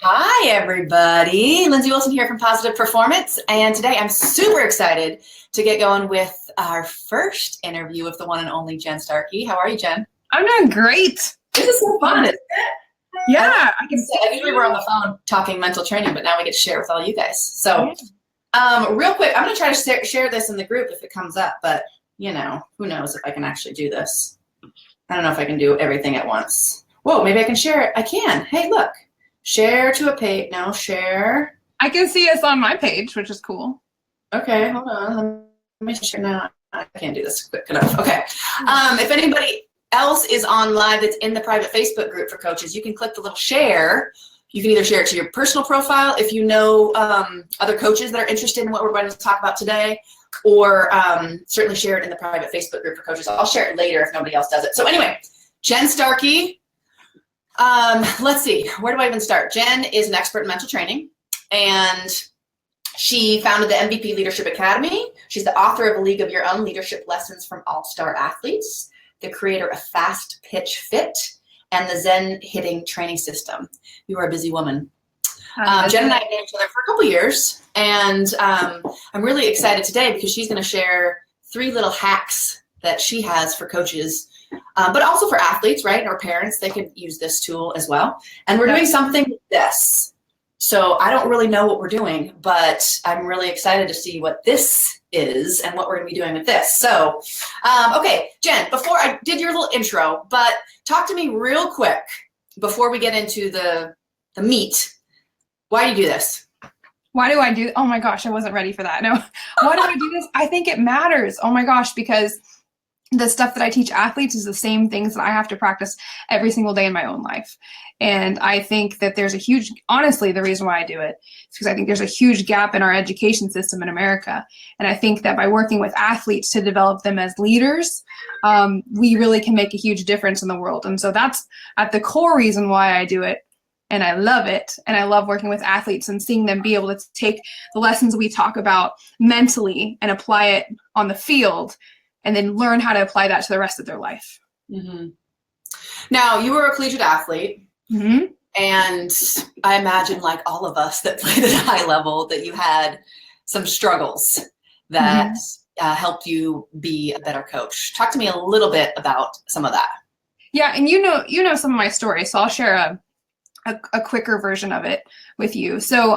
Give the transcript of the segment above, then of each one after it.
Hi, everybody. Lindsey Wilson here from Positive Performance. And today I'm super excited to get going with our first interview of the one and only Jenn Starkey. How are you, Jenn? I'm doing great. This is so fun, isn't it? Yeah, I can see. Usually we're on the phone talking mental training, but now we get to share with all you guys. So real quick, I'm going to try to share this in the group if it comes up, but you know, who knows if I can actually do this. I don't know if I can do everything at once. Whoa, maybe I can share it. I can. Hey, look. Share to a page. No, share. I can see us on my page, which is cool. Okay, hold on. Let me share now. I can't do this quick enough. Okay. If anybody else is on live that's in the private Facebook group for coaches, you can click the little share. You can either share it to your personal profile if you know other coaches that are interested in what we're going to talk about today, or certainly share it in the private Facebook group for coaches. I'll share it later if nobody else does it. So anyway, Jenn Starkey. Let's see, where do I even start? Jenn is an expert in mental training, and she founded the MVP Leadership Academy. She's the author of A League of Your Own: Leadership Lessons from All-Star Athletes, the creator of FastPitch Fit, and the Zen Hitting Training System. You are a busy woman. Jenn and I have known each other for a couple years, and I'm really excited today because she's going to share 3 little hacks that she has for coaches, but also for athletes, right? Or parents, they could use this tool as well. And we're doing something with this. So I don't really know what we're doing, but I'm really excited to see what this is and what we're going to be doing with this. So, okay, Jenn, before I did your little intro, but talk to me real quick before we get into the meat. Why do you do this? Why do I do? Oh my gosh, I wasn't ready for that. No, why do I do this? I think it matters. Oh my gosh, because the stuff that I teach athletes is the same things that I have to practice every single day in my own life. And I think that there's a huge, honestly, the reason why I do it is because I think there's a huge gap in our education system in America. And I think that by working with athletes to develop them as leaders, we really can make a huge difference in the world. And so that's at the core reason why I do it. And I love it. And I love working with athletes and seeing them be able to take the lessons we talk about mentally and apply it on the field, and then learn how to apply that to the rest of their life. Mm-hmm. Now, you were a collegiate athlete, and I imagine, like all of us that played at a high level, that you had some struggles that helped you be a better coach. Talk to me a little bit about some of that. Yeah, and you know some of my story, so I'll share a quicker version of it with you. So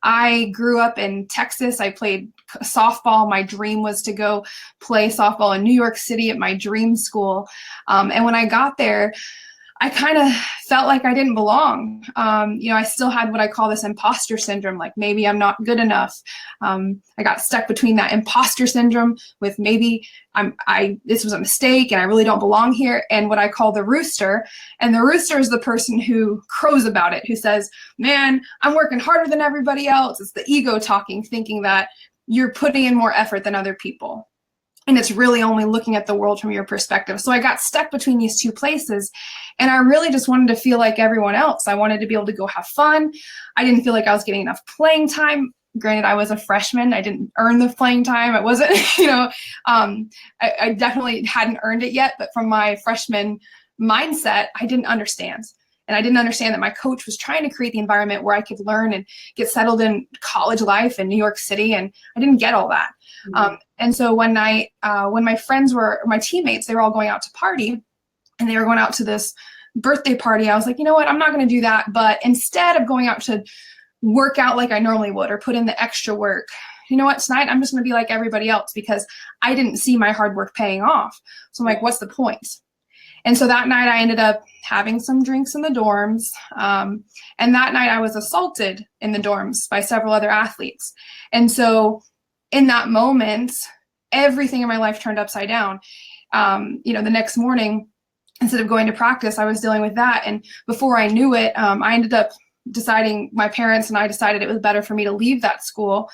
I grew up in Texas. I played softball. My dream was to go play softball in New York City at my dream school. And when I got there, I kind of felt like I didn't belong. I still had what I call this imposter syndrome, like maybe I'm not good enough. I got stuck between that imposter syndrome with maybe this was a mistake and I really don't belong here, and what I call the rooster. And the rooster is the person who crows about it, who says, man, I'm working harder than everybody else. It's the ego talking, thinking that you're putting in more effort than other people. And it's really only looking at the world from your perspective. So I got stuck between these two places, and I really just wanted to feel like everyone else. I wanted to be able to go have fun. I didn't feel like I was getting enough playing time. Granted, I was a freshman. I didn't earn the playing time. It wasn't, I definitely hadn't earned it yet, but from my freshman mindset, I didn't understand. And I didn't understand that my coach was trying to create the environment where I could learn and get settled in college life in New York City, and I didn't get all that. And so one night, when my teammates, they were all going out to party, and they were going out to this birthday party, I was like, you know what, I'm not going to do that. But instead of going out to work out like I normally would or put in the extra work, you know what, tonight I'm just going to be like everybody else, because I didn't see my hard work paying off. So I'm like, what's the point? And so that night I ended up having some drinks in the dorms. And that night I was assaulted in the dorms by several other athletes. And so in that moment, everything in my life turned upside down. The next morning, instead of going to practice, I was dealing with that. And before I knew it, I ended up my parents and I decided it was better for me to leave that school.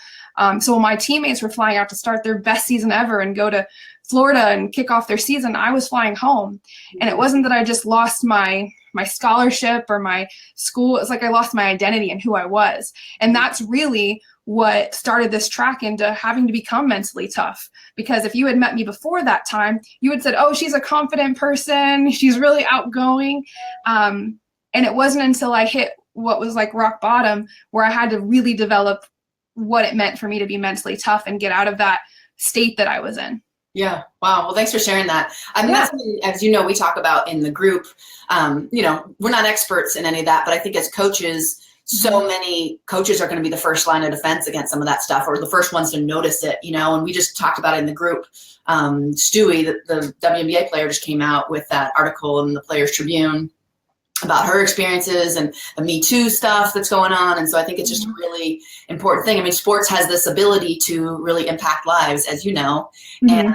So when my teammates were flying out to start their best season ever and go to Florida and kick off their season, I was flying home. And it wasn't that I just lost my scholarship or my school. It's like I lost my identity and who I was. And that's really what started this track into having to become mentally tough. Because if you had met me before that time, you would have said, oh, she's a confident person. She's really outgoing. And it wasn't until I hit what was like rock bottom, where I had to really develop what it meant for me to be mentally tough and get out of that state that I was in. Yeah. Wow. Well, thanks for sharing that. I mean, that's something, as you know, we talk about in the group. You know, we're not experts in any of that, but I think as coaches, so many coaches are going to be the first line of defense against some of that stuff, or the first ones to notice it, you know. And we just talked about it in the group. Stewie, the WNBA player, just came out with that article in the Players Tribune about her experiences and the Me Too stuff that's going on. And so I think it's just a really important thing. I mean, sports has this ability to really impact lives, as you know, and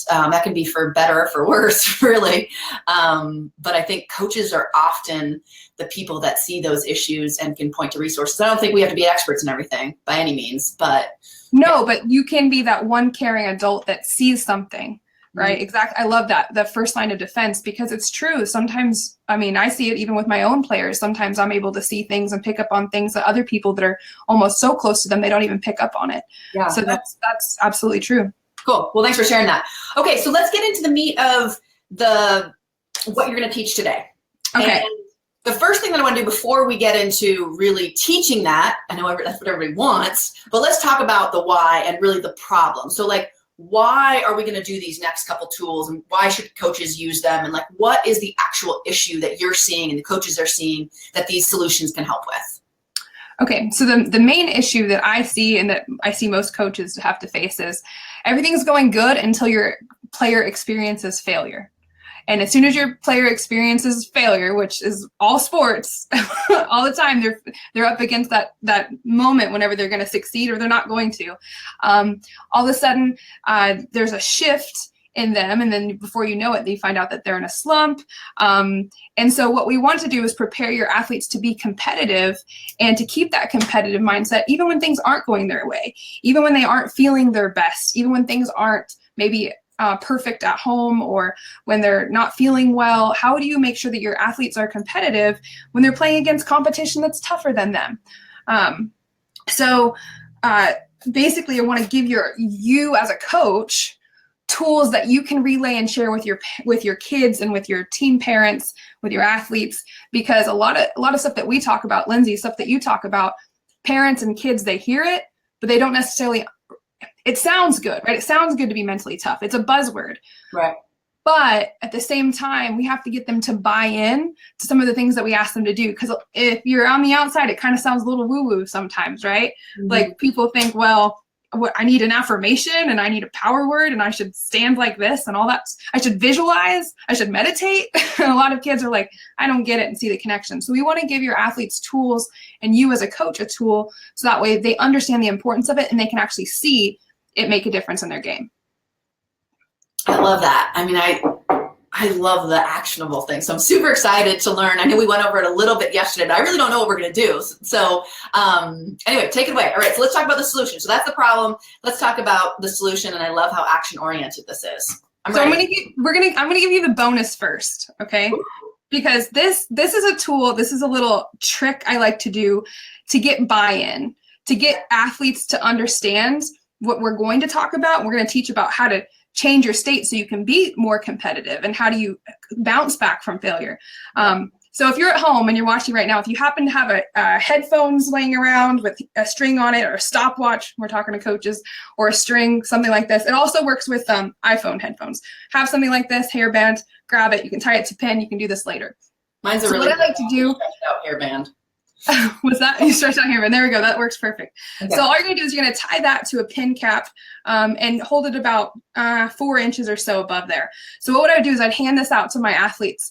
that can be for better or for worse, really. But I think coaches are often the people that see those issues and can point to resources. I don't think we have to be experts in everything by any means, but. No, but you can be that one caring adult that sees something. Right. Exactly. I love that. The first line of defense, because it's true. Sometimes, I mean, I see it even with my own players. Sometimes I'm able to see things and pick up on things that other people that are almost so close to them, they don't even pick up on it. Yeah. So that's absolutely true. Cool. Well, thanks for sharing that. Okay. So let's get into the meat of what you're going to teach today. Okay. And the first thing that I want to do before we get into really teaching that, I know that's what everybody wants, but let's talk about the why and really the problem. So like, why are we going to do these next couple tools, and why should coaches use them, and like what is the actual issue that you're seeing and the coaches are seeing that these solutions can help with? Okay, so the main issue that I see and that I see most coaches have to face is everything's going good until your player experiences failure. And as soon as your player experiences failure, which is all sports, all the time, they're up against that moment whenever they're going to succeed or they're not going to. All of a sudden, there's a shift in them, and then before you know it, they find out that they're in a slump. And so what we want to do is prepare your athletes to be competitive and to keep that competitive mindset, even when things aren't going their way, even when they aren't feeling their best, even when things aren't maybe perfect at home, or when they're not feeling well. How do you make sure that your athletes are competitive when they're playing against competition that's tougher than them? So basically, I want to give you as a coach tools that you can relay and share with your kids and with your team parents, with your athletes, because a lot of stuff that we talk about, Lindsey, stuff that you talk about, parents and kids, they hear it, but they don't necessarily. It sounds good, right? It sounds good to be mentally tough. It's a buzzword. Right. But at the same time, we have to get them to buy in to some of the things that we ask them to do. Because if you're on the outside, it kind of sounds a little woo-woo sometimes, right? Like people think, well, I need an affirmation and I need a power word and I should stand like this and all that. I should visualize, I should meditate. And a lot of kids are like, I don't get it and see the connection. So we want to give your athletes tools and you as a coach a tool so that way they understand the importance of it and they can actually see it make a difference in their game. I love that. I mean, I love the actionable thing. So I'm super excited to learn. I know we went over it a little bit yesterday, but I really don't know what we're going to do. So anyway, take it away. All right, so let's talk about the solution. So that's the problem. Let's talk about the solution. And I love how action oriented this is. I'm going to give you the bonus first. Okay. Because this is a tool. This is a little trick I like to do to get buy-in, to get athletes to understand what we're going to talk about. We're going to teach about how to change your state so you can be more competitive and how do you bounce back from failure. So if you're at home and you're watching right now, if you happen to have a headphones laying around with a string on it or a stopwatch, we're talking to coaches, or a string, something like this. It also works with iPhone headphones. Have something like this, hairband, grab it. You can tie it to pin. You can do this later. Mine's a really what I like to do. Hairband. Was that you stretch out here? And there we go. That works perfect. Okay. So all you're gonna do is you're gonna tie that to a pin cap and hold it about 4 inches or so above there. So what would I do is I'd hand this out to my athletes.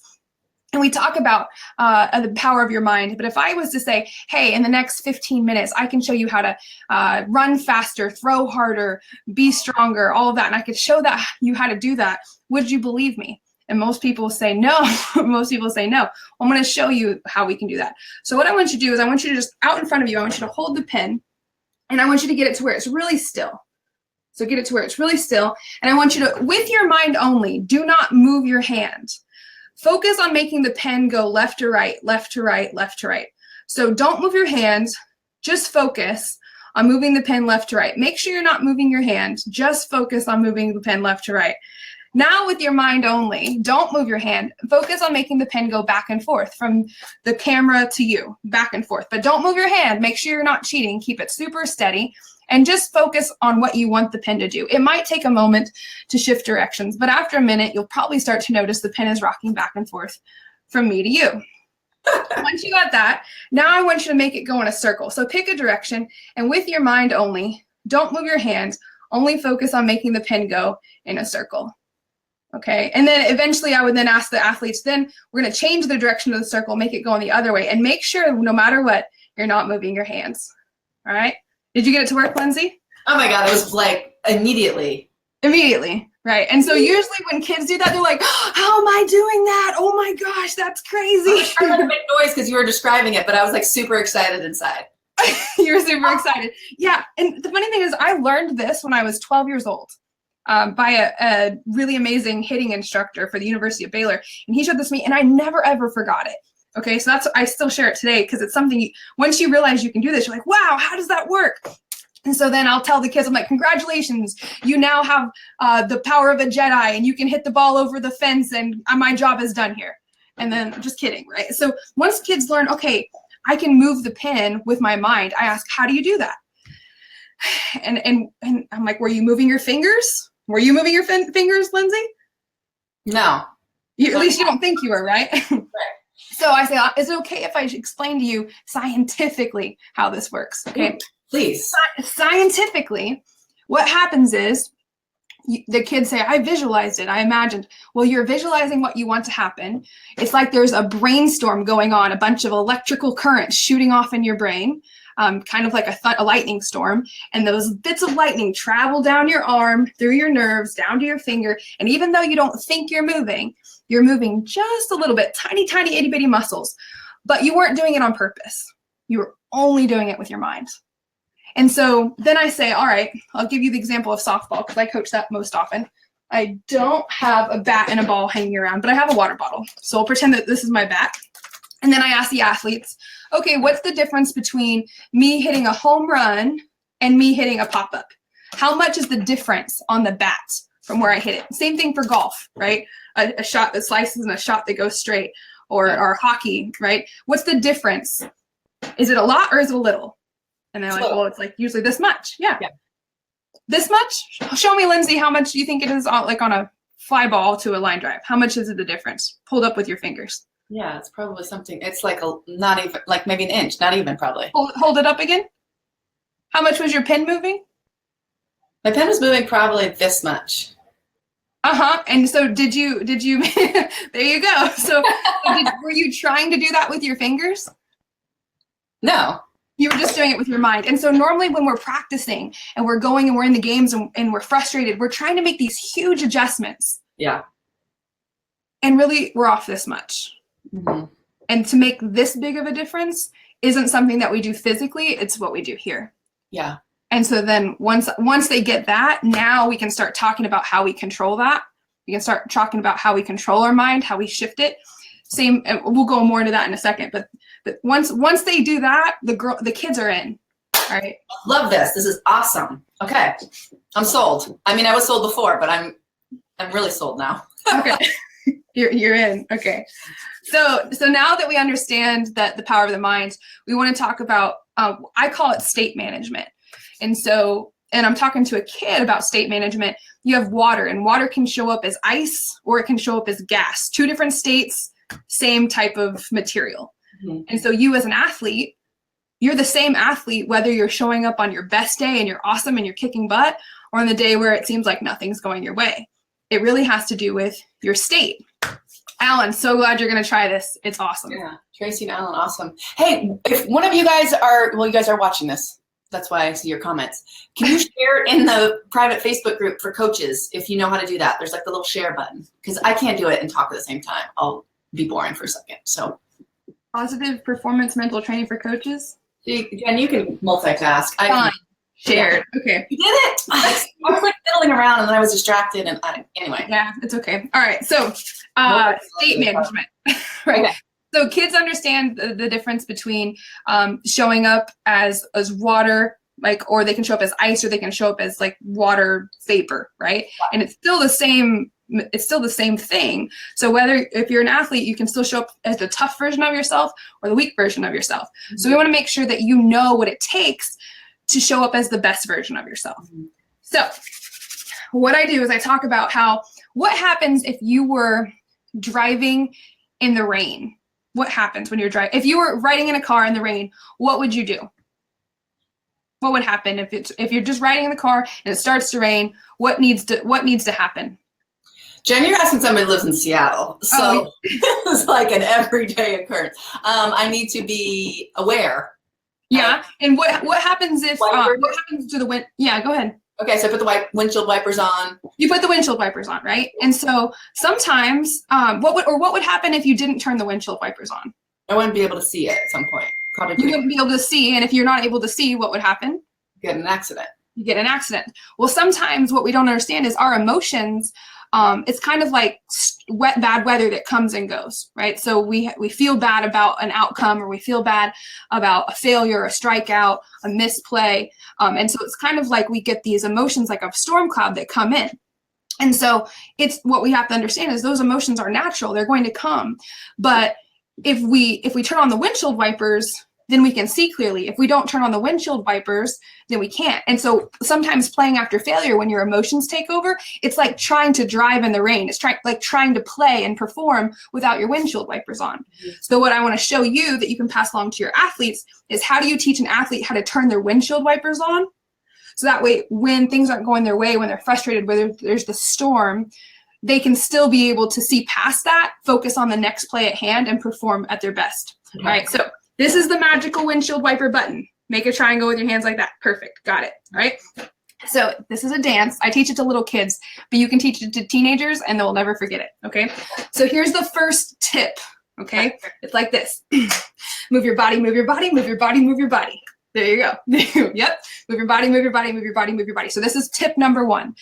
And we talk about the power of your mind. But if I was to say, hey, in the next 15 minutes, I can show you how to run faster, throw harder, be stronger, all of that, and I could show you how to do that, would you believe me? And most people say no. Most people say no. I'm going to show you how we can do that. So what I want you to do is I want you to just out in front of you, I want you to hold the pin, and I want you to get it to where it's really still. So get it to where it's really still. And I want you to, with your mind only, do not move your hand. Focus on making the pen go left to right, left to right, left to right. So don't move your hand. Just focus on moving the pen left to right. Make sure you're not moving your hand. Just focus on moving the pen left to right. Now with your mind only, don't move your hand. Focus on making the pen go back and forth from the camera to you, back and forth. But don't move your hand. Make sure you're not cheating. Keep it super steady and just focus on what you want the pen to do. It might take a moment to shift directions, but after a minute, you'll probably start to notice the pen is rocking back and forth from me to you. Once you got that, now I want you to make it go in a circle. So pick a direction, and with your mind only, don't move your hands. Only focus on making the pen go in a circle. Okay, and then eventually I would then ask the athletes, then we're going to change the direction of the circle, make it go in the other way, and make sure no matter what, you're not moving your hands. All right? Did you get it to work, Lindsey? Oh my God, it was like immediately. Immediately, right? And so usually when kids do that, they're like, oh, how am I doing that? Oh my gosh, that's crazy. I was trying to make noise because you were describing it, but I was like super excited inside. You were super excited. Yeah, and the funny thing is I learned this when I was 12 years old. By a really amazing hitting instructor for the University of Baylor. And he showed this to me, and I never, ever forgot it. Okay, so I still share it today because it's something, once you realize you can do this, you're like, wow, how does that work? And so then I'll tell the kids, I'm like, congratulations, you now have the power of a Jedi, and you can hit the ball over the fence, and my job is done here. And then, just kidding, right? So once kids learn, okay, I can move the pen with my mind, I ask, how do you do that? And I'm like, were you moving your fingers? Were you moving your fingers, Lindsey? No. At least you don't think you were, right? Right. So I say, is it okay if I explain to you scientifically how this works? Okay. Please. Scientifically, what happens is the kids say, I visualized it, I imagined. Well, you're visualizing what you want to happen. It's like there's a brainstorm going on, a bunch of electrical currents shooting off in your brain. Kind of like a lightning storm, and those bits of lightning travel down your arm, through your nerves, down to your finger, and even though you don't think you're moving just a little bit, tiny, tiny, itty bitty muscles, but you weren't doing it on purpose. You were only doing it with your mind. And so then I say, all right, I'll give you the example of softball because I coach that most often. I don't have a bat and a ball hanging around, but I have a water bottle. So I'll pretend that this is my bat. And then I ask the athletes, okay, what's the difference between me hitting a home run and me hitting a pop-up? How much is the difference on the bat from where I hit it? Same thing for golf, right? A shot that slices and a shot that goes straight, or hockey, right? What's the difference? Is it a lot or is it a little? And they're like, well, it's like usually this much. Yeah. This much? Show me, Lindsey, how much do you think it is like on a fly ball to a line drive? How much is it the difference? Pulled up with your fingers. Yeah, it's probably something. It's like not even, like maybe an inch, not even probably. Hold it up again. How much was your pen moving? My pen was moving probably this much. And so did you, there you go. So were you trying to do that with your fingers? No. You were just doing it with your mind. And so normally when we're practicing and we're going and we're in the games and we're frustrated, we're trying to make these huge adjustments. Yeah. And really we're off this much. Mm-hmm. And to make this big of a difference isn't something that we do physically, it's what we do here. Yeah. And so then once they get that, now we can start talking about how we control that. We can start talking about how we control our mind, how we shift it. Same, we'll go more into that in a second, but once they do that, the kids are in. All right. Love this. This is awesome. Okay. I'm sold. I mean, I was sold before, but I'm really sold now. Okay. You're in. Okay. So now that we understand that the power of the mind, we want to talk about, I call it state management. And I'm talking to a kid about state management. You have water, and water can show up as ice or it can show up as gas. Two different states, same type of material. Mm-hmm. And so you as an athlete, you're the same athlete whether you're showing up on your best day and you're awesome and you're kicking butt, or on the day where it seems like nothing's going your way. It really has to do with your state. Alan, so glad you're going to try this. It's awesome. Yeah, Tracy and Alan, awesome. Hey, if one of you guys you guys are watching this. That's why I see your comments. Can you share in the private Facebook group for coaches if you know how to do that? There's like the little share button, because I can't do it and talk at the same time. I'll be boring for a second. So, positive performance mental training for coaches. Jen, you can multitask. Fine. Shared. Okay. You did it. I was like fiddling around and then I was distracted. And anyway. Yeah, it's okay. All right. So, state management. Right. Okay. So kids understand the difference between showing up as water, or they can show up as ice, or they can show up as like water vapor, right? Yeah. And it's still the same it's still the same thing. So if you're an athlete, you can still show up as the tough version of yourself or the weak version of yourself. Mm-hmm. So we want to make sure that you know what it takes to show up as the best version of yourself. Mm-hmm. So what I do is I talk about what happens if you were driving in the rain. What happens when you're driving? If you were riding in a car in the rain, what would you do? What would happen if you're just riding in the car and it starts to rain? What needs to happen? Jen, you're asking somebody who lives in Seattle, so it's like an everyday occurrence. I need to be aware. Yeah, and what happens if what happens to the wind? Yeah, go ahead. Okay, so I put the windshield wipers on. You put the windshield wipers on, right? And so sometimes, what would happen if you didn't turn the windshield wipers on? I wouldn't be able to see it at some point. Probably you wouldn't be able to see, and if you're not able to see, what would happen? Get an accident. You get an accident. Well, sometimes what we don't understand is our emotions. It's kind of like bad weather that comes and goes, right? So we feel bad about an outcome, or we feel bad about a failure, a strikeout, a misplay. And so it's kind of like we get these emotions like a storm cloud that come in. And so it's what we have to understand is those emotions are natural. They're going to come. But if we turn on the windshield wipers, then we can see clearly. If we don't turn on the windshield wipers, then we can't. And so sometimes playing after failure, when your emotions take over, it's like trying to drive in the rain. It's like trying to play and perform without your windshield wipers on. Mm-hmm. So what I want to show you that you can pass along to your athletes is how do you teach an athlete how to turn their windshield wipers on? So that way, when things aren't going their way, when they're frustrated, whether there's the storm, they can still be able to see past that, focus on the next play at hand, and perform at their best. Mm-hmm. All right, so this is the magical windshield wiper button. Make a triangle with your hands like that. Perfect. Got it. All right. So this is a dance. I teach it to little kids, but you can teach it to teenagers and they'll never forget it. Okay. So here's the first tip. Okay. It's like this. Move your body, move your body, move your body, move your body. There you go. Yep. Move your body, move your body, move your body, move your body. So this is tip number 1.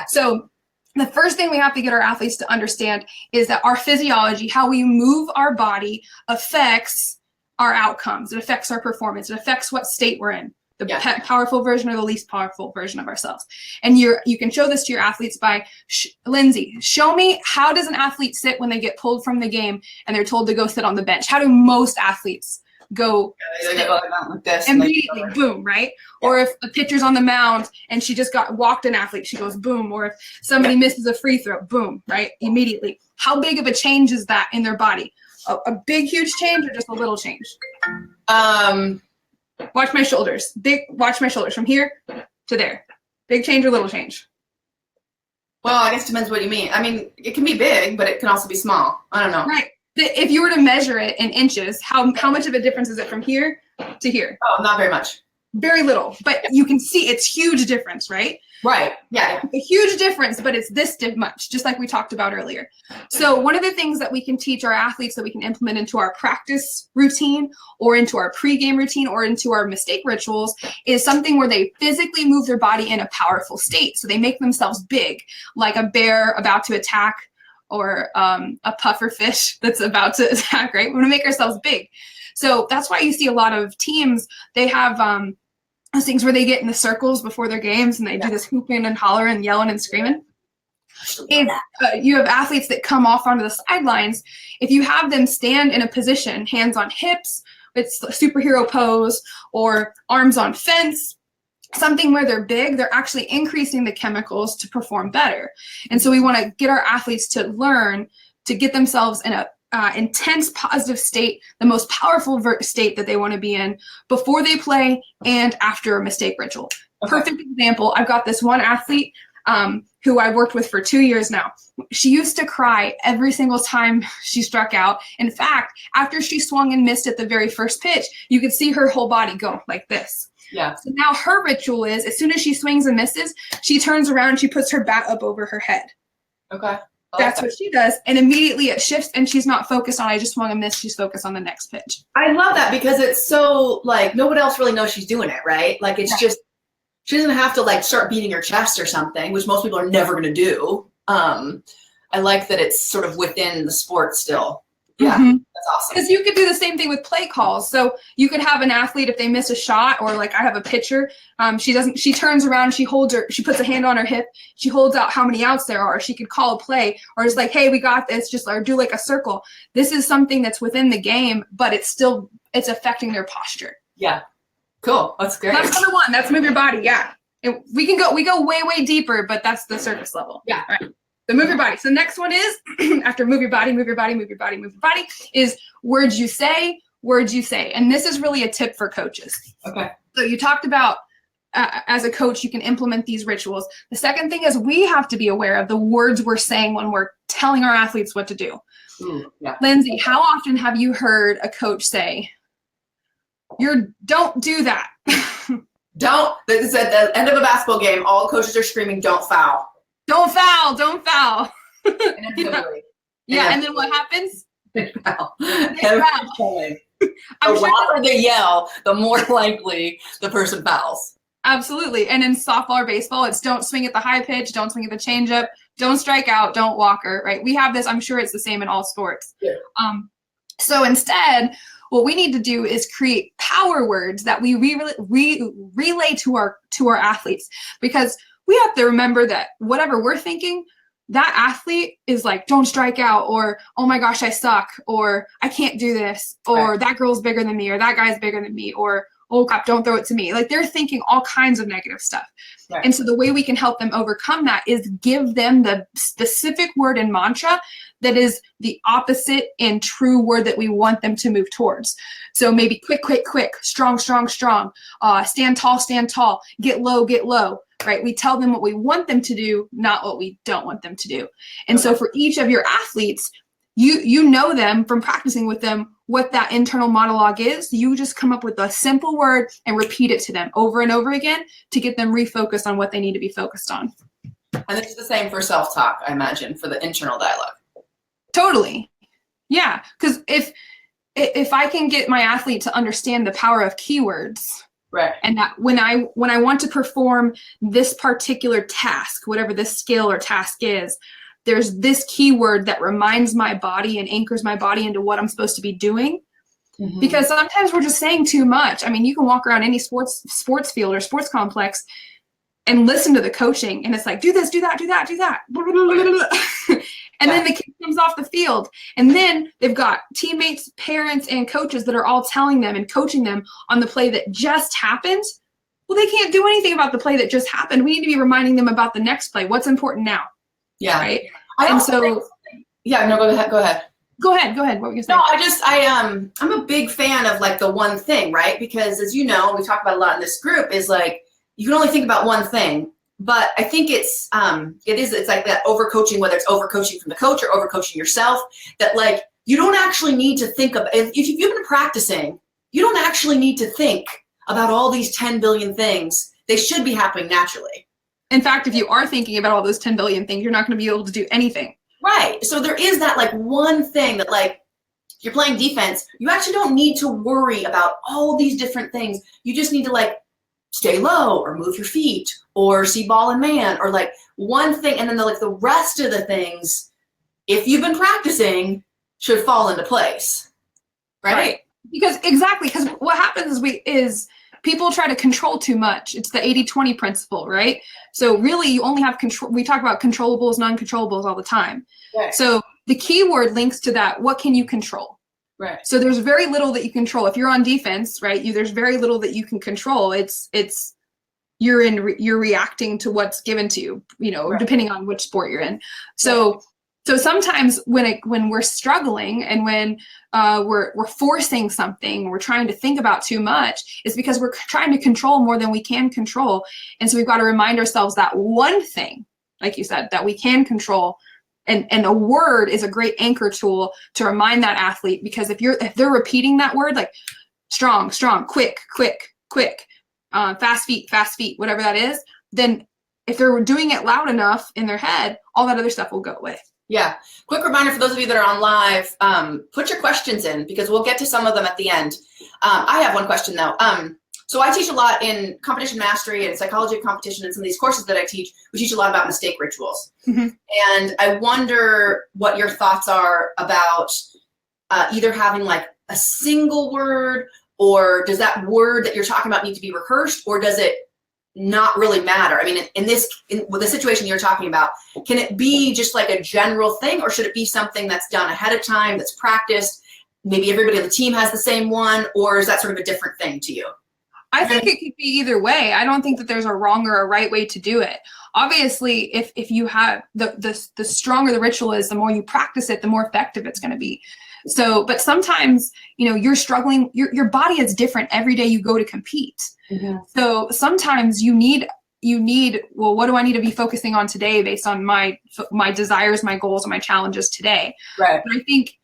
So the first thing we have to get our athletes to understand is that our physiology, how we move our body, affects our outcomes. It affects our performance. It affects what state we're in, the powerful version or the least powerful version of ourselves. And you can show this to your athletes by, Lindsey, show me, how does an athlete sit when they get pulled from the game and they're told to go sit on the bench? How do most athletes go? They go like this. Immediately, boom, right? Yeah. Or if a pitcher's on the mound and she just got walked an athlete, she goes boom. Or if somebody misses a free throw, boom, right? Immediately. How big of a change is that in their body? A big, huge change or just a little change? Watch my shoulders. Watch my shoulders from here to there. Big change or little change? Well, I guess it depends what you mean. I mean, it can be big, but it can also be small. I don't know. Right. If you were to measure it in inches, how much of a difference is it from here to here? Oh, not very much. Very little, but you can see it's huge difference, right? Right. Yeah. A huge difference, but it's this much, just like we talked about earlier. So one of the things that we can teach our athletes that we can implement into our practice routine or into our pregame routine or into our mistake rituals is something where they physically move their body in a powerful state. So they make themselves big, like a bear about to attack or a puffer fish that's about to attack, right? We want to make ourselves big. So that's why you see a lot of teams, they have those things where they get in the circles before their games and they do this hooping and hollering and yelling and screaming. If you have athletes that come off onto the sidelines, if you have them stand in a position, hands on hips, it's a superhero pose, or arms on fence, something where they're big, they're actually increasing the chemicals to perform better. And so we want to get our athletes to learn to get themselves in a intense positive state, the most powerful state that they want to be in before they play and after a mistake ritual. Okay. Perfect example, I've got this one athlete who I've worked with for 2 years now. She used to cry every single time she struck out. In fact, after she swung and missed at the very first pitch, you could see her whole body go like this. Yeah. So now her ritual is, as soon as she swings and misses, she turns around, she puts her bat up over her head. Okay. That's what she does. And immediately it shifts and she's not focused on, I just swung and missed. She's focused on the next pitch. I love that because it's so like nobody else really knows she's doing it, right? Like it's just, she doesn't have to like start beating her chest or something, which most people are never going to do. I like that it's sort of within the sport still. Yeah, Mhm. that's awesome. Because you could do the same thing with play calls. So you could have an athlete, if they miss a shot, or like I have a pitcher, she turns around, she puts a hand on her hip, she holds out how many outs there are. She could call a play, or just like, hey, we got this, or do like a circle. This is something that's within the game, but it's affecting their posture. Yeah. Cool. That's great. That's number one. That's move your body. Yeah. We go way deeper, but that's the surface level. Yeah. All right. So move your body. So next one is after move your body, is words you say. And this is really a tip for coaches. Okay. So you talked about as a coach, you can implement these rituals. The second thing is we have to be aware of the words we're saying when we're telling our athletes what to do. Yeah. Lindsey, how often have you heard a coach say, don't do that? This is at the end of a basketball game, all coaches are screaming, don't foul. Don't foul. Inevitably. Yeah, and then what happens? They foul. They Every foul. time. I'm The sure louder they yell, the more likely the person fouls. absolutely. And in softball or baseball, it's don't swing at the high pitch, don't swing at the changeup, don't strike out, don't walker, right? We have this, I'm sure it's the same in all sports. Yeah. So instead, what we need to do is create power words that we relay to our athletes, because we have to remember that whatever we're thinking, that athlete is like, don't strike out, or, oh my gosh, I suck, or I can't do this, or that girl's bigger than me, or that guy's bigger than me, or, oh crap, don't throw it to me. Like they're thinking all kinds of negative stuff. Right. And so the way we can help them overcome that is give them the specific word and mantra that is the opposite and true word that we want them to move towards. So maybe quick, strong, stand tall, get low, right? We tell them what we want them to do, not what we don't want them to do. And so for each of your athletes, you know them from practicing with them what that internal monologue is. You just come up with a simple word and repeat it to them over and over again to get them refocused on what they need to be focused on. And it's the same for self-talk, I imagine, for the internal dialogue. Totally. Yeah. Because if I can get my athlete to understand the power of keywords, right, and that when I want to perform this particular task, whatever this skill or task is, there's this keyword that reminds my body and anchors my body into what I'm supposed to be doing. Mm-hmm. Because sometimes we're just saying too much. I mean, you can walk around any sports field or sports complex and listen to the coaching, and it's like, do this, do that. And then the kid comes off the field, and then they've got teammates, parents, and coaches that are all telling them and coaching them on the play that just happened. Well, they can't do anything about the play that just happened. We need to be reminding them about the next play. What's important now? Yeah. Right. Go ahead. Go ahead. What were you saying? No, I'm a big fan of like the one thing, right? Because as you know, we talk about a lot in this group is like, you can only think about one thing. But I think it's like that overcoaching, whether it's overcoaching from the coach or overcoaching yourself, that like you don't actually need to think of, if you've been practicing, you don't actually need to think about all these 10 billion things. They should be happening naturally. In fact, if you are thinking about all those 10 billion things, you're not going to be able to do anything. Right. So there is that like one thing that like you're playing defense, you actually don't need to worry about all these different things. You just need to like stay low or move your feet or see ball and man or like one thing. And then the rest of the things, if you've been practicing, should fall into place. Right? Because what happens is people try to control too much. It's the 80-20 principle, right? So really you only have control. We talk about controllables, non-controllables all the time. Right. So the keyword links to that. What can you control? Right. So there's very little that you control. If you're on defense, right, there's very little that you can control. You're reacting to what's given to you, right, depending on which sport you're in. So sometimes when we're struggling and when we're forcing something, we're trying to think about too much, it's because we're trying to control more than we can control. And so we've got to remind ourselves that one thing, like you said, that we can control. And a word is a great anchor tool to remind that athlete, because if they're repeating that word, like strong, quick, fast feet, whatever that is, then if they're doing it loud enough in their head, all that other stuff will go away. Yeah. Quick reminder for those of you that are on live, put your questions in because we'll get to some of them at the end. I have one question though. So I teach a lot in competition mastery and psychology of competition, and some of these courses that I teach, we teach a lot about mistake rituals. Mm-hmm. And I wonder what your thoughts are about either having like a single word, or does that word that you're talking about need to be rehearsed, or does it not really matter? I mean, with the situation you're talking about, can it be just like a general thing, or should it be something that's done ahead of time, that's practiced? Maybe everybody on the team has the same one, or is that sort of a different thing to you? I think it could be either way. I don't think that there's a wrong or a right way to do it. Obviously, if you have the stronger the ritual is, the more you practice it, the more effective it's going to be. So, but sometimes, you're struggling, your body is different every day you go to compete. Mm-hmm. So sometimes you need, well, what do I need to be focusing on today based on my desires, my goals, and my challenges today? Right. But I think,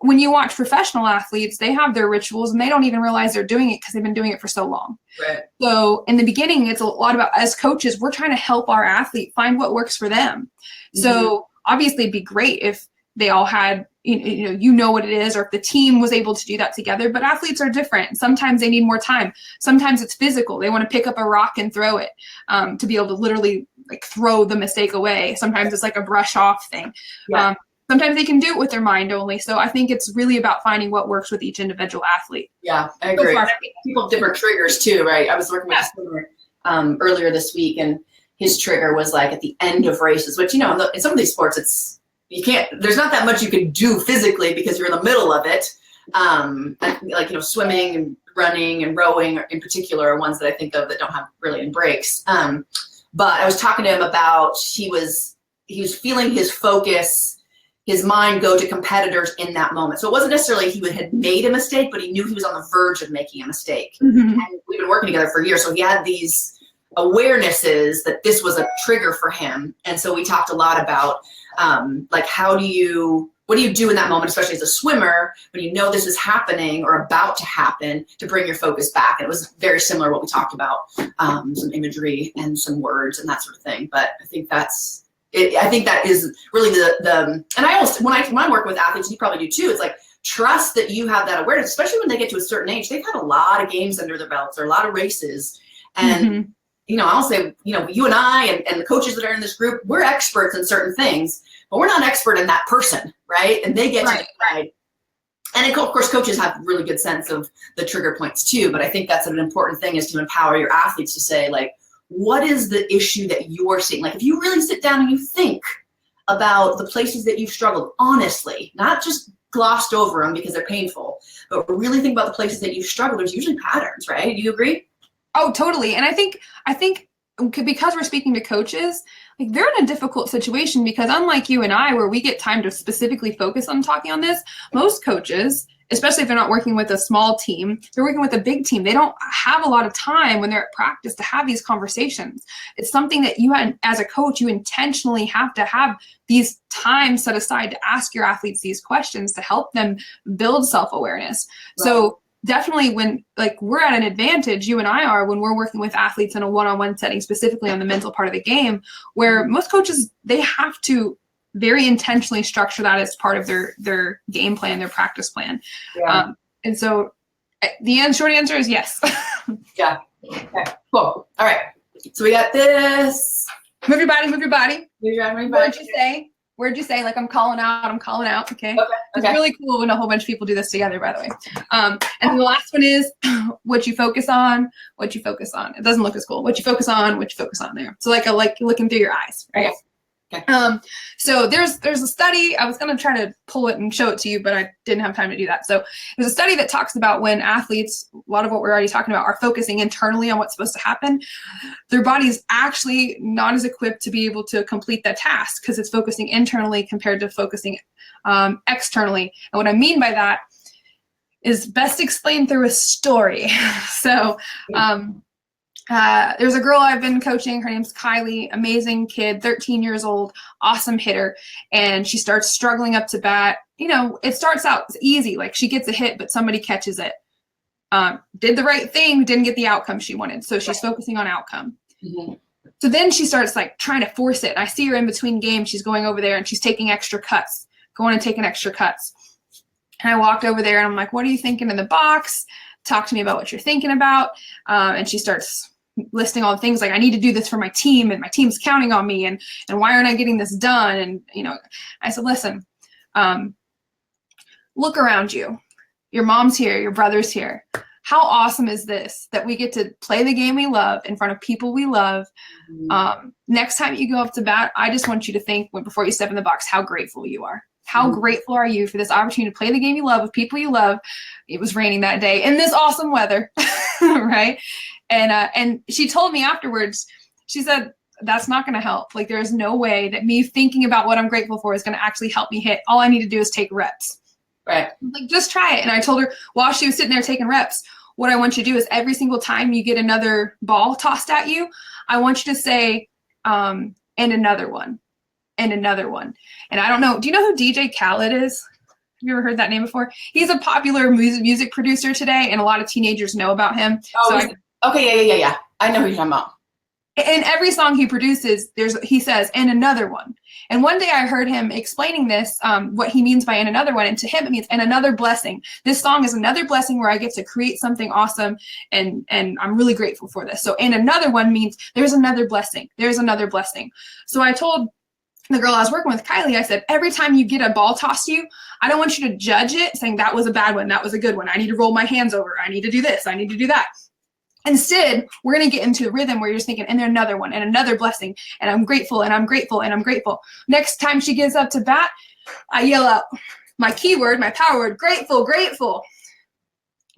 when you watch professional athletes, they have their rituals and they don't even realize they're doing it because they've been doing it for so long. Right. So in the beginning, it's a lot about, as coaches, we're trying to help our athlete find what works for them. Mm-hmm. So obviously it'd be great if they all had, what it is, or if the team was able to do that together, but athletes are different. Sometimes they need more time. Sometimes it's physical. They want to pick up a rock and throw it to be able to literally like throw the mistake away. Sometimes it's like a brush off thing. Yeah. Sometimes they can do it with their mind only. So I think it's really about finding what works with each individual athlete. Yeah, I agree. People have different triggers too, right? I was working with a swimmer earlier this week, and his trigger was like at the end of races, which, in some of these sports, there's not that much you can do physically because you're in the middle of it. Swimming and running and rowing in particular are ones that I think of that don't have really any breaks. But I was talking to him about, he was feeling his focus, his mind go to competitors in that moment. So it wasn't necessarily he had made a mistake, but he knew he was on the verge of making a mistake. Mm-hmm. And we've been working together for years. So he had these awarenesses that this was a trigger for him. And so we talked a lot about what do you do in that moment, especially as a swimmer, when you know this is happening or about to happen, to bring your focus back. And it was very similar to what we talked about, some imagery and some words and that sort of thing. But I think I think that is really and I almost, when I work with athletes, you probably do too, it's like, trust that you have that awareness, especially when they get to a certain age. They've had a lot of games under their belts or a lot of races. And, I'll say, you and I and the coaches that are in this group, we're experts in certain things, but we're not expert in that person, right? And they get to decide. And of course, coaches have a really good sense of the trigger points too, but I think that's an important thing, is to empower your athletes to say, like, what is the issue that you're seeing? Like, if you really sit down and you think about the places that you've struggled, honestly, not just glossed over them because they're painful, but really think about the places that you've struggled, there's usually patterns, right? Do you agree? Oh, totally. And I think because we're speaking to coaches, like, they're in a difficult situation, because unlike you and I, where we get time to specifically focus on talking on this, most coaches, especially if they're not working with a small team, they're working with a big team. They don't have a lot of time when they're at practice to have these conversations. It's something that you, as a coach, you intentionally have to have these times set aside to ask your athletes these questions to help them build self-awareness. Right. So definitely when, like, we're at an advantage, you and I are, when we're working with athletes in a one-on-one setting, specifically on the mental part of the game, where most coaches, they have to very intentionally structure that as part of their game plan, their practice plan. Yeah. And so the short answer is yes. Yeah. Okay, cool. All right. So we got this. Move your body, move your body. Move your body. Where'd you say? Like, I'm calling out. Okay. Okay. It's really cool when a whole bunch of people do this together, by the way. And then the last one is what you focus on. It doesn't look as cool. What you focus on there. So like looking through your eyes, right? Okay. Okay. So there's a study. I was going to try to pull it and show it to you, but I didn't have time to do that. So there's a study that talks about when athletes, a lot of what we're already talking about, are focusing internally on what's supposed to happen, their body's actually not as equipped to be able to complete that task, because it's focusing internally compared to focusing externally. And what I mean by that is best explained through a story. So there's a girl I've been coaching. Her name's Kylie, amazing kid, 13 years old, awesome hitter. And she starts struggling up to bat. It starts out easy. Like, she gets a hit, but somebody catches it. Did the right thing, didn't get the outcome she wanted. So she's focusing on outcome. Mm-hmm. So then she starts like trying to force it. I see her in between games. She's going over there and she's taking extra cuts, going and taking extra cuts. And I walked over there and I'm like, what are you thinking in the box? Talk to me about what you're thinking about. And she starts listing all the things like, I need to do this for my team, and my team's counting on me, and why aren't I getting this done? And I said, listen, look around you. Your mom's here, your brother's here. How awesome is this that we get to play the game we love in front of people we love? Next time you go up to bat, I just want you to think before you step in the box how grateful you are. How grateful are you for this opportunity to play the game you love with people you love? It was raining that day in this awesome weather, right? And she told me afterwards, she said, that's not going to help. Like, there's no way that me thinking about what I'm grateful for is going to actually help me hit. All I need to do is take reps. Right. Like, just try it. And I told her while she was sitting there taking reps, what I want you to do is every single time you get another ball tossed at you, I want you to say, and another one, and another one. And I don't know, do you know who DJ Khaled is? Have you ever heard that name before? He's a popular music producer today, and a lot of teenagers know about him. Oh, okay, yeah. I know who you're talking about. In every song he produces, he says, and another one. And one day I heard him explaining this, what he means by and another one. And to him, it means and another blessing. This song is another blessing where I get to create something awesome. And I'm really grateful for this. So and another one means there's another blessing. There's another blessing. So I told the girl I was working with, Kylie, I said, every time you get a ball tossed to you, I don't want you to judge it saying that was a bad one. That was a good one. I need to roll my hands over. I need to do this. I need to do that. Instead, we're going to get into a rhythm where you're just thinking, and there's another one, and another blessing, and I'm grateful, and I'm grateful, and I'm grateful. Next time she gets up to bat, I yell out my keyword, my power word, grateful, grateful,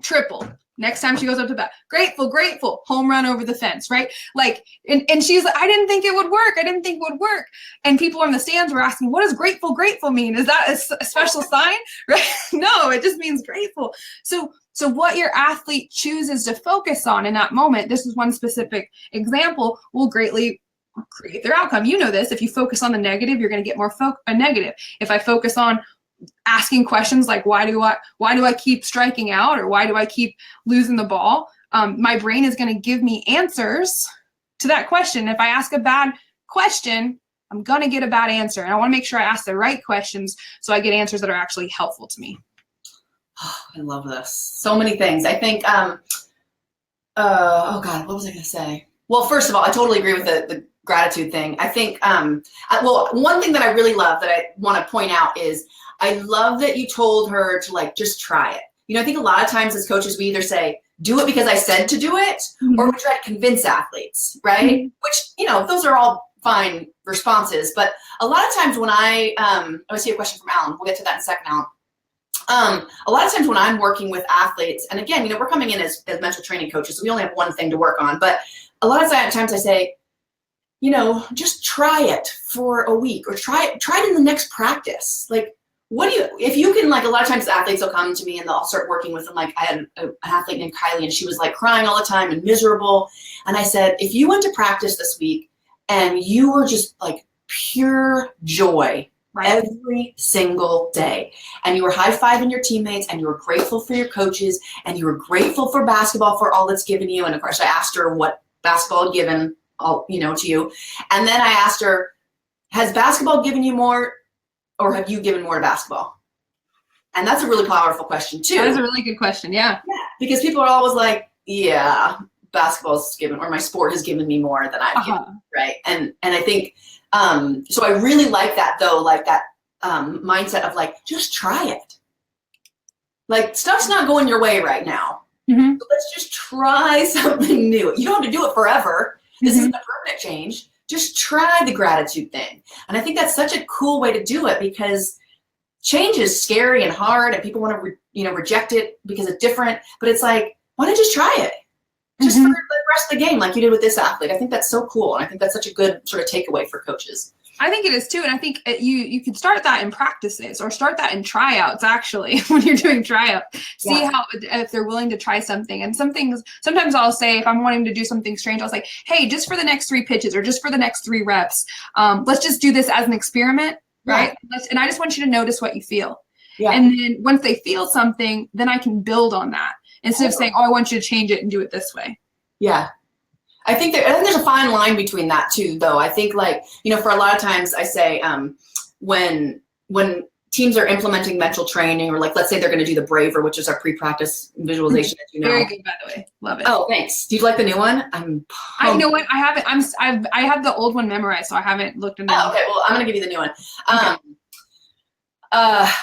triple. Next time she goes up to bat, grateful, grateful, home run over the fence, right? Like, and she's like, I didn't think it would work. I didn't think it would work. And people in the stands were asking, what does grateful, grateful mean? Is that a special sign? Right? No, it just means grateful. So what your athlete chooses to focus on in that moment, this is one specific example, will greatly create their outcome. You know this. If you focus on the negative, you're going to get more negative. If I focus on asking questions like why do I keep striking out, or why do I keep losing the ball, my brain is going to give me answers to that question. If I ask a bad question, I'm going to get a bad answer. And I want to make sure I ask the right questions so I get answers that are actually helpful to me. Oh, I love this. So many things. I think, oh God, what was I going to say? Well, first of all, I totally agree with the gratitude thing. I think, well, one thing that I really love that I want to point out is I love that you told her to like, just try it. You know, I think a lot of times as coaches, we either say, do it because I said to do it, or we try to convince athletes, right? Which, you know, those are all fine responses. But a lot of times when I see a question from Alan. We'll get to that in a second, Alan. A lot of times when I'm working with athletes, and again, you know, we're coming in as mental training coaches, so we only have one thing to work on. But a lot of times I say, you know, just try it for a week, or try it in the next practice. Like, if you can, like, a lot of times athletes will come to me and they'll start working with them. Like, I had an athlete named Kylie, and she was like crying all the time and miserable. And I said, if you went to practice this week and you were just like pure joy, right, every single day, and you were high-fiving your teammates, and you were grateful for your coaches, and you were grateful for basketball for all it's given you. And of course, I asked her what basketball had given, to you. And then I asked her, has basketball given you more, or have you given more to basketball? And that's a really powerful question too. That is a really good question. Yeah. Yeah, because people are always like, yeah, basketball's given, or my sport has given me more than I've given, right? And I think, so I really like that though, like that mindset of like, just try it. Like, stuff's not going your way right now. So let's just try something new. You don't have to do it forever. This isn't a permanent change. Just try the gratitude thing. And I think that's such a cool way to do it, because change is scary and hard, and people want to, reject it because it's different. But it's like, why not just try it? Just for the rest of the game, like you did with this athlete. I think that's so cool. And I think that's such a good sort of takeaway for coaches. I think it is too. And I think you can start that in practices, or start that in tryouts, actually, when you're doing tryouts. See how, if they're willing to try something. And sometimes I'll say, if I'm wanting to do something strange, I'll say, hey, just for the next 3 pitches, or just for the next 3 reps, let's just do this as an experiment, right? And I just want you to notice what you feel. Yeah. And then once they feel something, then I can build on that, instead of saying, oh, I want you to change it and do it this way. Yeah. I think there's a fine line between that too, though. I think, like, for a lot of times I say, when teams are implementing mental training, or like, let's say they're going to do the Braver, which is our pre-practice visualization, as you know. Very good, by the way. Love it. Oh, thanks. Do you like the new one? I know what I haven't. I have the old one memorized, so I haven't looked into it. Oh, okay. Well, I'm going to give you the new one.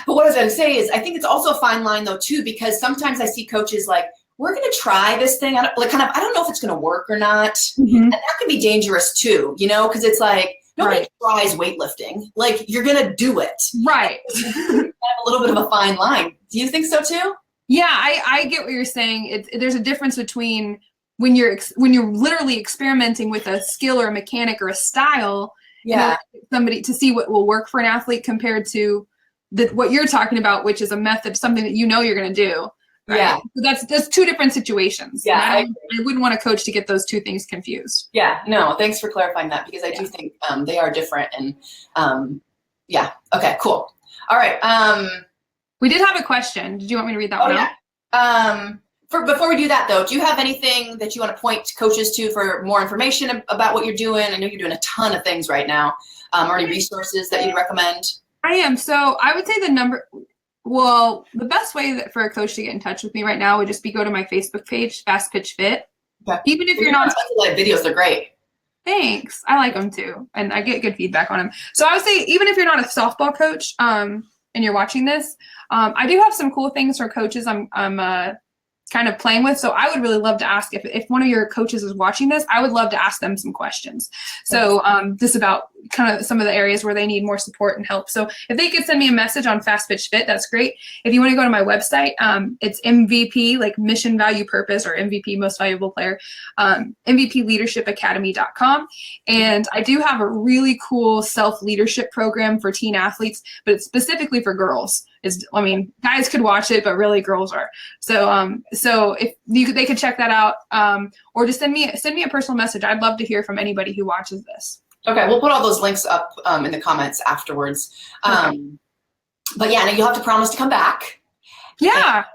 But what I was going to say is I think it's also a fine line though too, because sometimes I see coaches like, we're going to try this thing. I don't know if it's going to work or not. Mm-hmm. And that can be dangerous too, you know, because it's like, nobody tries weightlifting. Like, you're going to do it. Right. You have a little bit of a fine line. Do you think so too? Yeah, I get what you're saying. There's a difference between when you're literally experimenting with a skill or a mechanic or a style, Yeah, somebody to see what will work for an athlete compared to what you're talking about, which is a method, something that you know you're going to do. Right? Yeah. So that's two different situations. Yeah, I wouldn't want a coach to get those two things confused. Yeah, no, thanks for clarifying that, because I do think they are different. And yeah, okay, cool. All right. We did have a question. Did you want me to read that one out? Yeah. Before we do that though, do you have anything that you want to point coaches to for more information about what you're doing? I know you're doing a ton of things right now. Or any resources that you'd recommend? I am. So I would say the best way for a coach to get in touch with me right now would just be go to my Facebook page, FastPitch Fit. Okay. Even if you're not like videos, they're great. Thanks. I like them too, and I get good feedback on them. So I would say even if you're not a softball coach, and you're watching this, I do have some cool things for coaches I'm kind of playing with. So I would really love to ask if one of your coaches is watching this, I would love to ask them some questions. So just about kind of some of the areas where they need more support and help. So if they could send me a message on FastPitch Fit, that's great. If you want to go to my website, it's MVP, like mission, value, purpose, or MVP, most valuable player, MVPleadershipacademy.com. And I do have a really cool self-leadership program for teen athletes, but it's specifically for girls. Guys could watch it, but really girls are. So if they could check that out, or just send me a personal message. I'd love to hear from anybody who watches this. Okay, we'll put all those links up in the comments afterwards. But yeah, now you'll have to promise to come back. Yeah.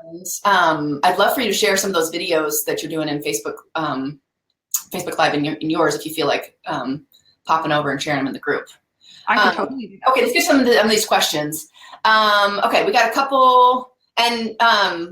And, I'd love for you to share some of those videos that you're doing in Facebook Live in yours, if you feel like popping over and sharing them in the group. I could totally do that. Okay, let's get some of these questions. Okay, we got a couple, and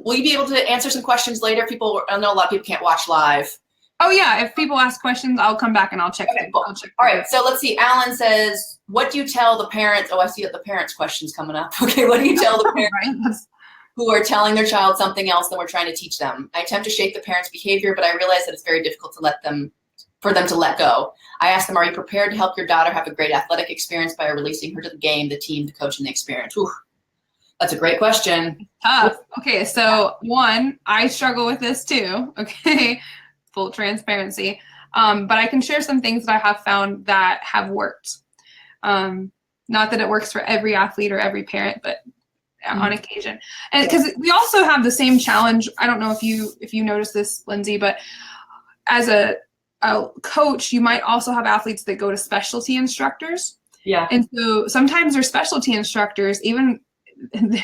will you be able to answer some questions later? I know a lot of people can't watch live. Oh yeah, if people ask questions, I'll come back and I'll check. Okay, cool. All right, so let's see. Alan says, what do you tell the parents? Oh, I see that the parents' question's coming up. Okay, what do you tell the parents who are telling their child something else than we're trying to teach them? I attempt to shape the parents' behavior, but I realize that it's very difficult for them to let go. I ask them, are you prepared to help your daughter have a great athletic experience by releasing her to the game, the team, the coach, and the experience? Whew. That's a great question. Tough. Okay, so one, I struggle with this too. Okay, full transparency. But I can share some things that I have found that have worked. Not that it works for every athlete or every parent, but on occasion. And because we also have the same challenge. I don't know if you notice this, Lindsey, but as a coach, you might also have athletes that go to specialty instructors. Yeah. And so sometimes they're specialty instructors,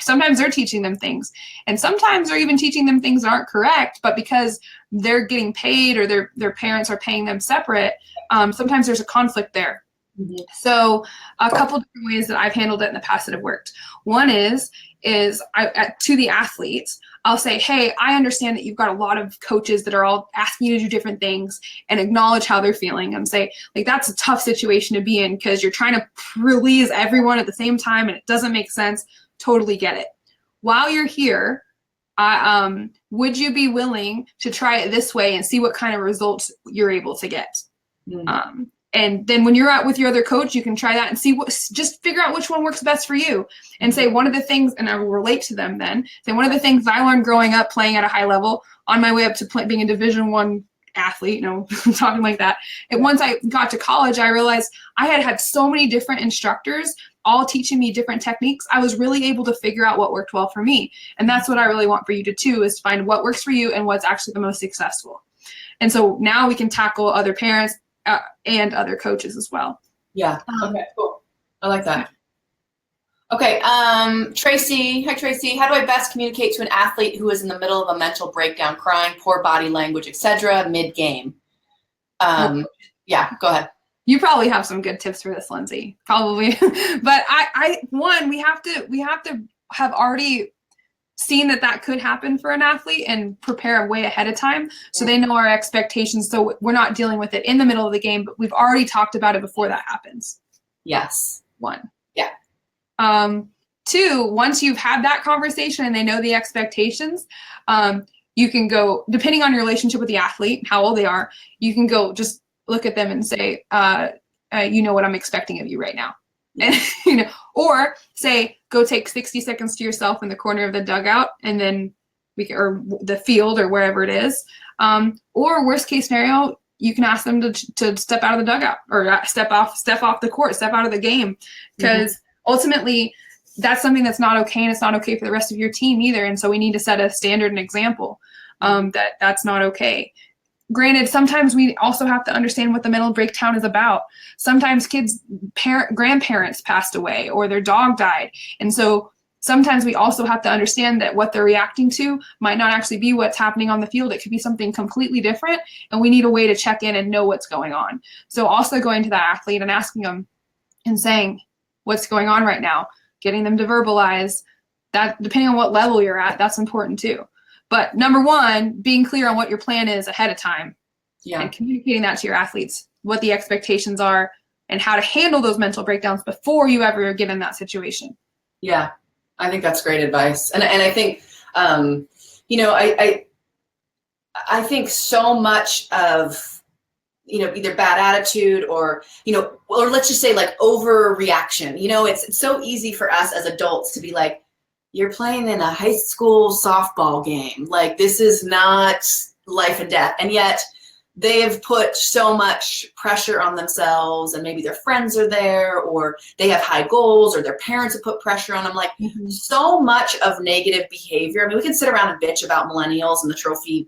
sometimes they're teaching them things, and sometimes they're even teaching them things that aren't correct, but because they're getting paid or their parents are paying them separate, sometimes there's a conflict there. Mm-hmm. So a couple different ways that I've handled it in the past that have worked. One is to the athletes, I'll say, hey, I understand that you've got a lot of coaches that are all asking you to do different things, and acknowledge how they're feeling and say, like, that's a tough situation to be in because you're trying to please everyone at the same time and it doesn't make sense. Totally get it. While you're here, would you be willing to try it this way and see what kind of results you're able to get? Mm. And then when you're out with your other coach, you can try that and just figure out which one works best for you. And say one of the things, and I will relate to them then, say one of the things I learned growing up playing at a high level on my way up to being a Division I athlete, talking like that. And once I got to college, I realized I had so many different instructors all teaching me different techniques. I was really able to figure out what worked well for me. And that's what I really want for you to do, is find what works for you and what's actually the most successful. And so now we can tackle other parents and other coaches as well. Yeah. Okay, cool. I like that. Okay. Tracy. Hi, Tracy. How do I best communicate to an athlete who is in the middle of a mental breakdown, crying, poor body language, etc., mid-game? Yeah, go ahead. You probably have some good tips for this, Lindsey. Probably. But we have to have already seen that could happen for an athlete and prepare way ahead of time so they know our expectations, so we're not dealing with it in the middle of the game, but we've already talked about it before that happens. Yes. One. Yeah. Two, once you've had that conversation and they know the expectations, you can go, depending on your relationship with the athlete, how old they are, you can go just look at them and say, you know what I'm expecting of you right now. And, or say, go take 60 seconds to yourself in the corner of the dugout, and then or the field or wherever it is. Or worst case scenario, you can ask them to step out of the dugout, or step off the court, step out of the game. Because ultimately, that's something that's not okay, and it's not okay for the rest of your team either. And so we need to set a standard and example that's not okay. Granted, sometimes we also have to understand what the mental breakdown is about. Sometimes kids' grandparents passed away, or their dog died. And so sometimes we also have to understand that what they're reacting to might not actually be what's happening on the field. It could be something completely different, and we need a way to check in and know what's going on. So also going to that athlete and asking them and saying, what's going on right now? Getting them to verbalize that. Depending on what level you're at, that's important too. But number one, being clear on what your plan is ahead of time, and communicating that to your athletes, what the expectations are and how to handle those mental breakdowns before you ever get in that situation. Yeah, I think that's great advice. And I think, I think so much of, either bad attitude or let's just say like overreaction, it's so easy for us as adults to be like, you're playing in a high school softball game. Like, this is not life and death. And yet they have put so much pressure on themselves, and maybe their friends are there, or they have high goals, or their parents have put pressure on them. Like, so much of negative behavior. I mean, we can sit around and bitch about millennials and the trophy,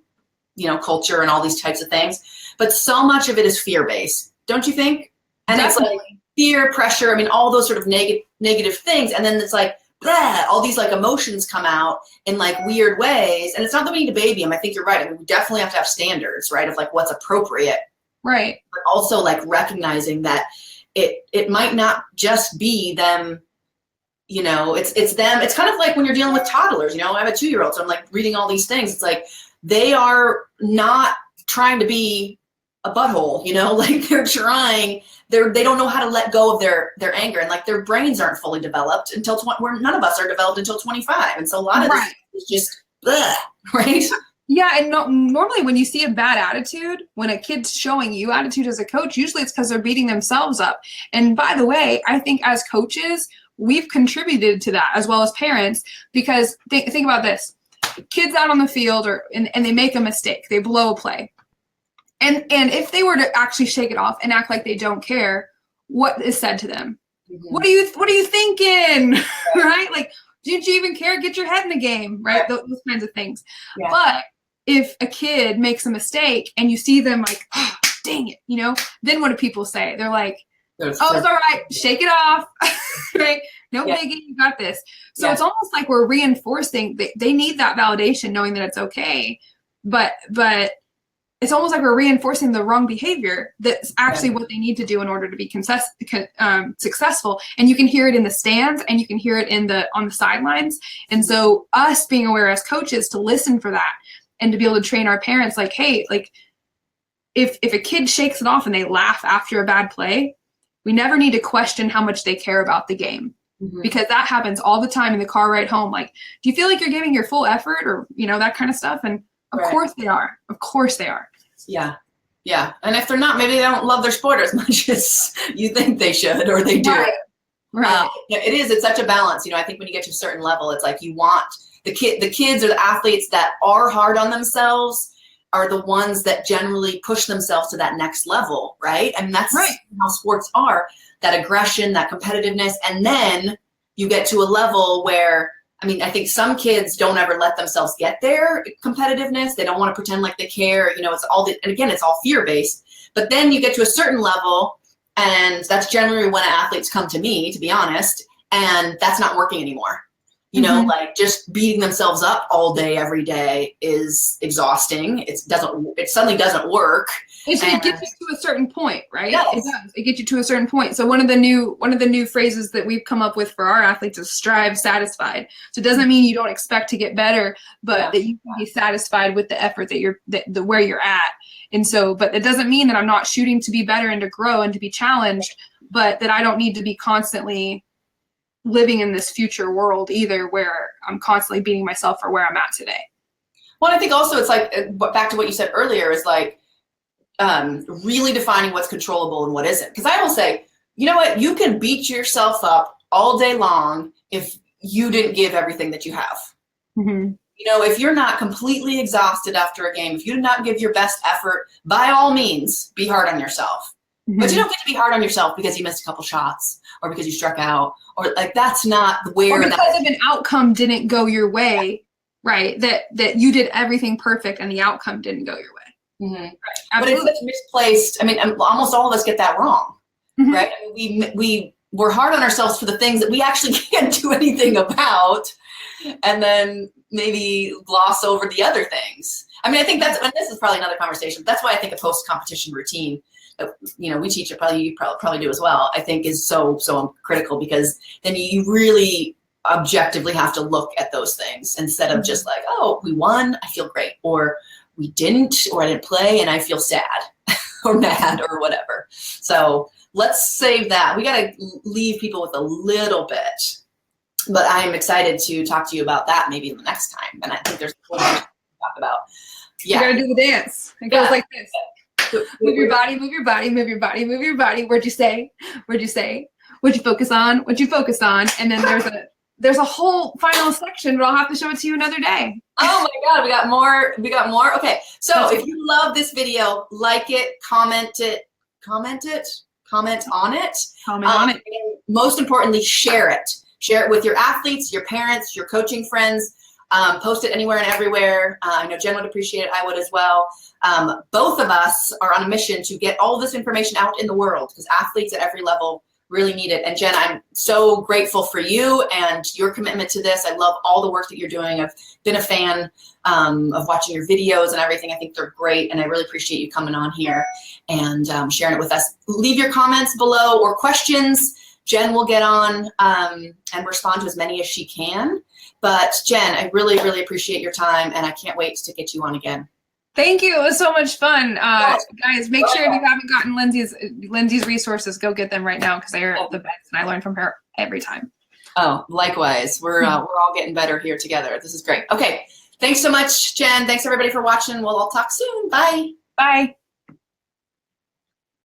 culture and all these types of things, but so much of it is fear-based, don't you think? And Definitely. It's like fear, pressure, I mean, all those sort of negative things. And then it's like, all these like emotions come out in like weird ways. And it's not that we need to baby them. I think you're right. I mean, we definitely have to have standards, right, of like what's appropriate. Right. But also like recognizing that it might not just be them, it's them. It's kind of like when you're dealing with toddlers, I have a 2-year-old, so I'm like reading all these things. It's like, they are not trying to be a butthole, like they're trying, they don't know how to let go of their anger, and like their brains aren't fully developed until where none of us are developed until 25. And so a lot of this is just blah, right? Yeah. And normally when you see a bad attitude, when a kid's showing you attitude as a coach, usually it's because they're beating themselves up. And by the way, I think as coaches, we've contributed to that as well as parents, because think about this. Kids out on the field and they make a mistake, they blow a play. And if they were to actually shake it off and act like they don't care, what is said to them? What are you thinking? Right? Like, did you even care? Get your head in the game, right? Those kinds of things. Yeah. But if a kid makes a mistake and you see them like, oh, dang it, then what do people say? They're like, it's all right, shake it off, right? No biggie, you got this. So it's almost like we're reinforcing. They need that validation, knowing that it's okay, but it's almost like we're reinforcing the wrong behavior. That's actually what they need to do in order to be successful. And you can hear it in the stands, and you can hear it on the sidelines. And so us being aware as coaches to listen for that, and to be able to train our parents like, hey, like if a kid shakes it off and they laugh after a bad play, we never need to question how much they care about the game. Because that happens all the time in the car ride home. Like, do you feel like you're giving your full effort, or, that kind of stuff? And of course they are. Of course they are. Yeah. Yeah. And if they're not, maybe they don't love their sport as much as you think they should, or they do. Right. It's such a balance. I think when you get to a certain level, it's like you want the kids or the athletes that are hard on themselves are the ones that generally push themselves to that next level, right? And that's how sports are, that aggression, that competitiveness. And then you get to a level where, I think some kids don't ever let themselves get there, competitiveness. They don't want to pretend like they care. It's all, and again, it's all fear-based. But then you get to a certain level, and that's generally when athletes come to me, to be honest, and that's not working anymore. Like just beating themselves up all day, every day is exhausting. It suddenly doesn't work. It gets you to a certain point, right? Yes. It does. It gets you to a certain point. So one of the new phrases that we've come up with for our athletes is strive satisfied. So it doesn't mean you don't expect to get better, but that you can be satisfied with the effort that where you're at. And so, but it doesn't mean that I'm not shooting to be better and to grow and to be challenged, but that I don't need to be constantly living in this future world either, where I'm constantly beating myself for where I'm at today. Well, I think also it's like, back to what you said earlier, is like really defining what's controllable and what isn't. Because I will say, you know what, you can beat yourself up all day long if you didn't give everything that you have. Mm-hmm. You know, if you're not completely exhausted after a game, if you did not give your best effort, by all means, be hard on yourself. Mm-hmm. But you don't get to be hard on yourself because you missed a couple shots or because you struck out, or like, that's not where. Or because of an outcome didn't go your way, right? That you did everything perfect and the outcome didn't go your way. Mm-hmm. Right. But it's such misplaced. I mean, almost all of us get that wrong, mm-hmm. right? I mean, we're hard on ourselves for the things that we actually can't do anything about, and then maybe gloss over the other things. I mean, I think and this is probably another conversation. That's why I think a post-competition routine, you know, we teach it, probably you probably do as well, I think is so critical, because then you really objectively have to look at those things instead of just like, oh, we won, I feel great, or we didn't, or I didn't play and I feel sad or mad or whatever. So let's save that. We got to leave people with a little bit, but I'm excited to talk to you about that maybe the next time. And I think there's one more to talk about. Yeah. You got to do the dance. It goes like this. Move your body, move your body, move your body, move your body. Where'd you say? Where'd you say? What'd you focus on? What'd you focus on? And then there's a whole final section, but I'll have to show it to you another day. Oh my God, we got more. We got more. Okay, so if you love this video, like it, comment on it. Comment on it. And most importantly, share it. Share it with your athletes, your parents, your coaching friends. Post it anywhere and everywhere. I know Jen would appreciate it. I would as well. Both of us are on a mission to get all this information out in the world, because athletes at every level really need it. And Jen, I'm so grateful for you and your commitment to this. I love all the work that you're doing. I've been a fan of watching your videos and everything. I think they're great, and I really appreciate you coming on here and sharing it with us. Leave your comments below or questions. Jen will get on and respond to as many as she can. But Jen, I really, really appreciate your time, and I can't wait to get you on again. Thank you. It was so much fun. Guys, make sure if you haven't gotten Lindsey's resources, go get them right now, because they are the best, and I learn from her every time. Oh, likewise. We're all getting better here together. This is great. Okay. Thanks so much, Jen. Thanks everybody for watching. We'll all talk soon. Bye. Bye.